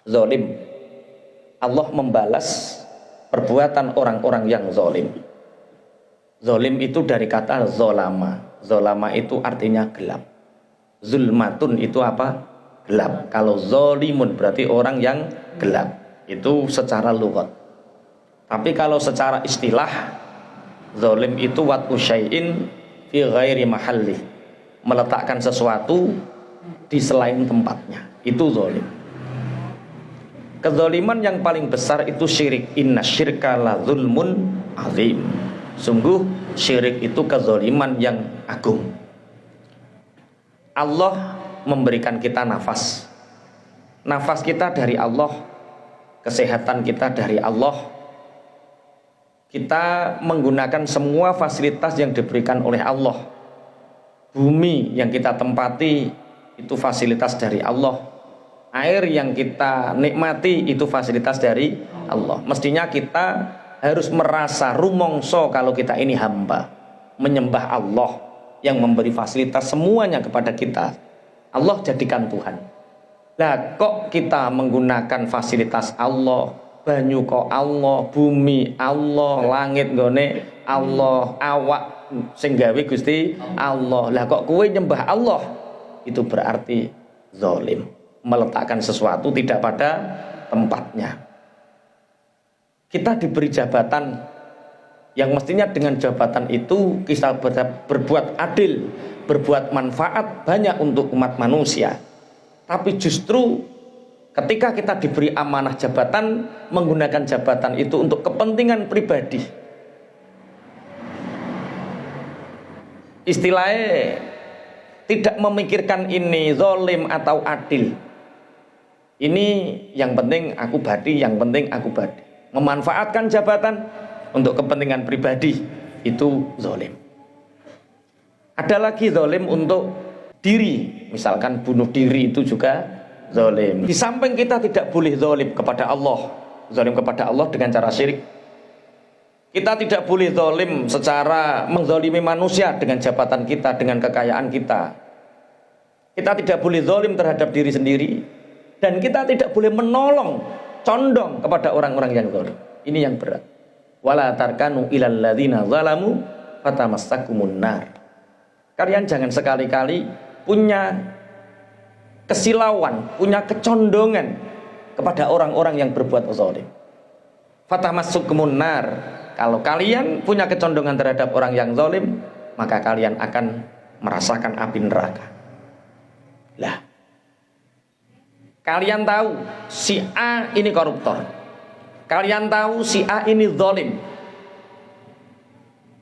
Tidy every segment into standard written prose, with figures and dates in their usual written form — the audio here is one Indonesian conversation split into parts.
Zolim. Allah membalas perbuatan orang-orang yang zolim. Zolim itu dari kata zolama. Zolama itu artinya gelap. Zulmatun itu apa? Gelap. Kalau zolimun berarti orang yang gelap. Itu secara lughat. Tapi kalau secara istilah, zolim itu watu syai'in fi ghairi mahalli, meletakkan sesuatu di selain tempatnya. Itu zolim. Kezoliman yang paling besar itu syirik. Inna syirka la zulmun azim. Sungguh syirik itu kezoliman yang agung. Allah memberikan kita nafas. Nafas kita dari Allah, kesehatan kita dari Allah. Kita menggunakan semua fasilitas yang diberikan oleh Allah. Bumi yang kita tempati itu fasilitas dari Allah. Air yang kita nikmati itu fasilitas dari Allah. Mestinya kita harus merasa rumongso kalau kita ini hamba, menyembah Allah yang memberi fasilitas semuanya kepada kita. Allah jadikan Tuhan. Lah kok kita menggunakan fasilitas Allah, banyu kok Allah, bumi Allah, langit nggone Allah, awak sing gawe Gusti Allah. Lah kok kowe nyembah Allah? Itu berarti zalim, meletakkan sesuatu tidak pada tempatnya. Kita diberi jabatan yang mestinya dengan jabatan itu kita berbuat adil, berbuat manfaat banyak untuk umat manusia. Tapi justru ketika kita diberi amanah jabatan, menggunakan jabatan itu untuk kepentingan pribadi. Istilahnya tidak memikirkan ini zalim atau adil. Ini yang penting aku badi, yang penting aku badi. Memanfaatkan jabatan untuk kepentingan pribadi itu zalim. Ada lagi zalim untuk diri, misalkan bunuh diri itu juga zalim. Di samping kita tidak boleh zalim kepada Allah, zalim kepada Allah dengan cara syirik. Kita tidak boleh zalim secara menzalimi manusia dengan jabatan kita, dengan kekayaan kita. Kita tidak boleh zalim terhadap diri sendiri, dan kita tidak boleh menolong, condong kepada orang-orang yang zalim. Ini yang berat. Wala tarkanu ilal ladzina zalamu fatamassakumun nar. Kalian jangan sekali-kali punya kesilauan, punya kecondongan kepada orang-orang yang berbuat zalim. Fatamassakumun nar. Kalau kalian punya kecondongan terhadap orang yang zalim, maka kalian akan merasakan api neraka. Lah, kalian tahu si A ini koruptor, kalian tahu si A ini zalim.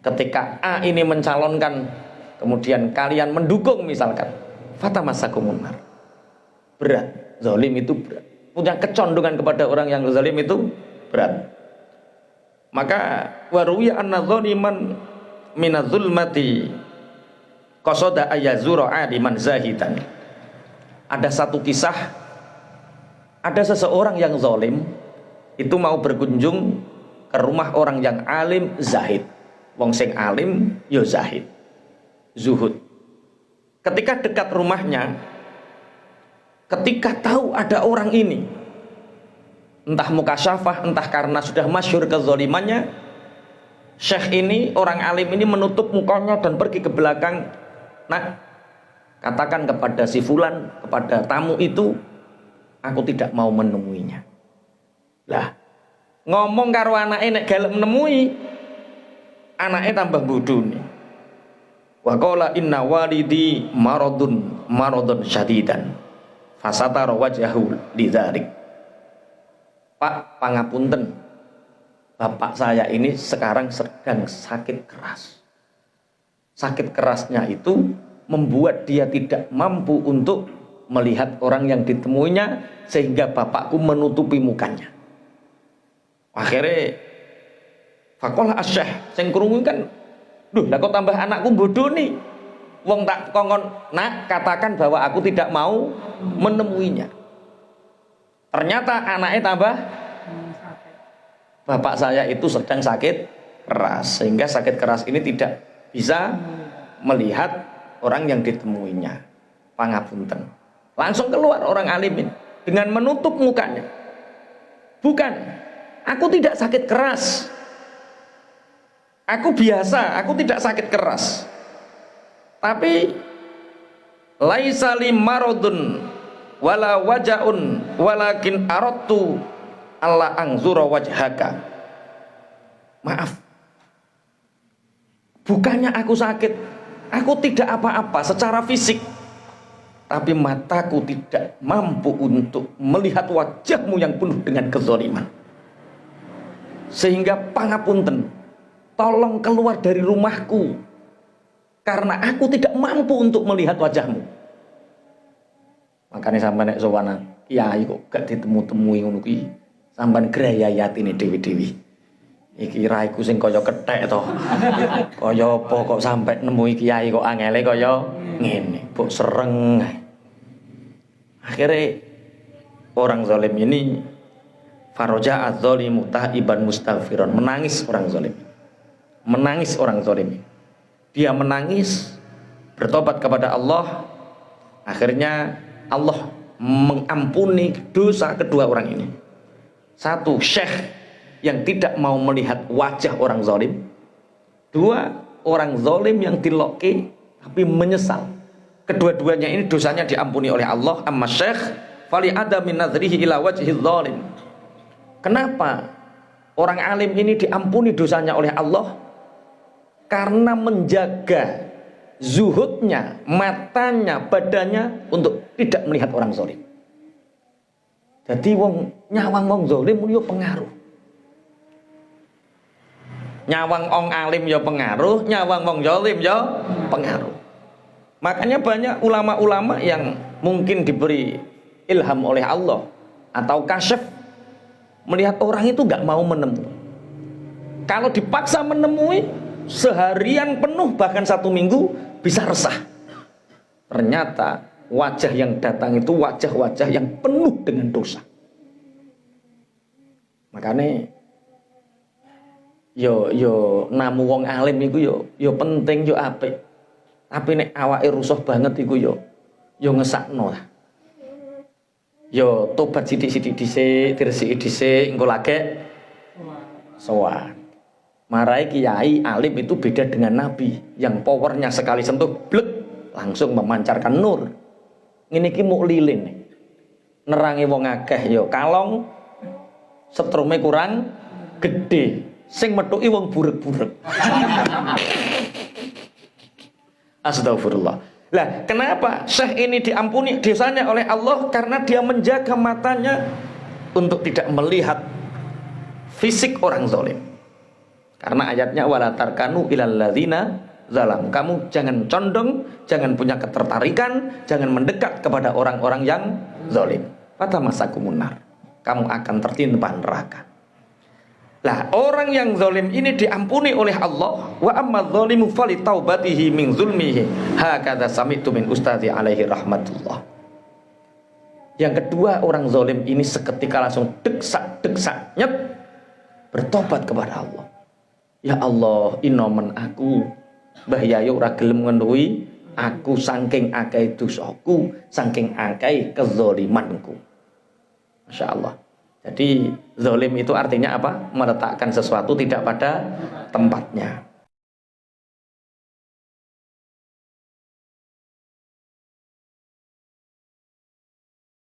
Ketika A ini mencalonkan, kemudian kalian mendukung misalkan, fatamassakumun nar. Berat, zalim itu berat. Punya kecondongan kepada orang yang zalim itu berat. Maka waruya anna zaliman minaz-zulmati qasada ayazura aliman zahidan. Ada satu kisah, ada seseorang yang zalim itu mau berkunjung ke rumah orang yang alim zahid. Wong sing alim yo zahid, zuhud. Ketika dekat rumahnya, ketika tahu ada orang ini, entah mukasyafah, entah karena sudah masyhur kezalimannya, syekh ini, orang alim ini menutup mukanya dan pergi ke belakang. Nah, katakan kepada si fulan, kepada tamu itu, aku tidak mau menemuinya. Lah, ngomong karo anake nek galem menemui, anake tambah bodho nih. Wa qala inna walidi maradun syadidan fasatara wajhahu lidzalik. Pak, pangapunten, bapak saya ini sekarang sedang sakit keras. Sakit kerasnya itu membuat dia tidak mampu untuk melihat orang yang ditemuinya, sehingga bapakku menutupi mukanya. Akhirnya fakolah asyah sing krungu kan, duh lah kok tambah anakku bodoh nih. Wong tak kongkon, nak katakan bahwa aku tidak mau menemuinya. Ternyata anaknya tambah, bapak saya itu sedang sakit keras, sehingga sakit keras ini tidak bisa melihat orang yang ditemuinya. Pangapunten. Langsung keluar orang alimin. dengan menutup mukanya. Bukan, aku tidak sakit keras, aku biasa, aku tidak sakit keras. Tapi laisa li maradun wala wajaun walakin aradtu alla anzura wajhaka. Maaf, bukannya aku sakit, aku tidak apa-apa secara fisik, tapi mataku tidak mampu untuk melihat wajahmu yang penuh dengan kezaliman. Sehingga pangapunten, tolong keluar dari rumahku, karena aku tidak mampu untuk melihat wajahmu. Makanya sampai nek sowan kiai kok gak ditemu-temui ngono kuwi, sampean grayayatine dewi-dewi. Iki raiku sing kaya kethek to. Kaya apa kok sampai nemui kiai kok angele kaya ngene, mbok sereng. Akhirnya orang zalim ini faraja az-zalimu ta'iban mustaghfiran, menangis orang zalim. Menangis orang zalim. Dia menangis, bertobat kepada Allah. Akhirnya Allah mengampuni dosa kedua orang ini. Satu, syekh yang tidak mau melihat wajah orang zalim. Dua, orang zalim yang diloke tapi menyesal. Kedua-duanya ini dosanya diampuni oleh Allah. Amma syekh fali ada min nadrihi ila wajhi zalim. Kenapa orang alim ini diampuni dosanya oleh Allah? Karena menjaga zuhudnya, matanya, badannya untuk tidak melihat orang zalim. Jadi nyawang wong zalim yo pengaruh. Nyawang wong alim ya pengaruh, nyawang wong zalim ya pengaruh. Makanya banyak ulama-ulama yang mungkin diberi ilham oleh Allah atau kasyaf, melihat orang itu gak mau menemui. Kalau dipaksa menemui, seharian penuh bahkan 1 minggu bisa resah. Ternyata wajah yang datang itu wajah-wajah yang penuh dengan dosa. Makanya yo namu wong alim iku yo penting, yo apik. Tapi nek awake rusuh banget iku yo ngesakno lah. Yo tobat sithik-sithik dhisik, diresiki dhisik, engko lagi sowan. Marai kiai alim itu beda dengan nabi yang powernya sekali sentuh blek langsung memancarkan nur. Ngene iki muk lilin. Nerangi wong akeh yo kalong setrume kurang gede. Sing methuki wong burek-burek. Astagfirullah. Lah, kenapa syekh ini diampuni dosanya oleh Allah? Karena dia menjaga matanya untuk tidak melihat fisik orang zalim. Karena ayatnya wala tarkanu ilal ladzina zalam. Kamu jangan condong, jangan punya ketertarikan, jangan mendekat kepada orang-orang yang zalim. Fatamasakumun nar. Kamu akan tertimpa neraka. Lah, orang yang zalim ini diampuni oleh Allah. Wa amma dzalimu fali taubatihi min zulmihi. Hakadza sami'tu min ustazi alaihi rahmatullah. Yang kedua, orang zalim ini seketika langsung deksak nyet bertobat kepada Allah. Ya Allah, inomen aku Mbah Yayo ora gelem ngendhuwi aku saking akeh dosaku, saking akeh kezalimanku. Masya Allah. Jadi zalim itu artinya apa? Meletakkan sesuatu tidak pada tempatnya.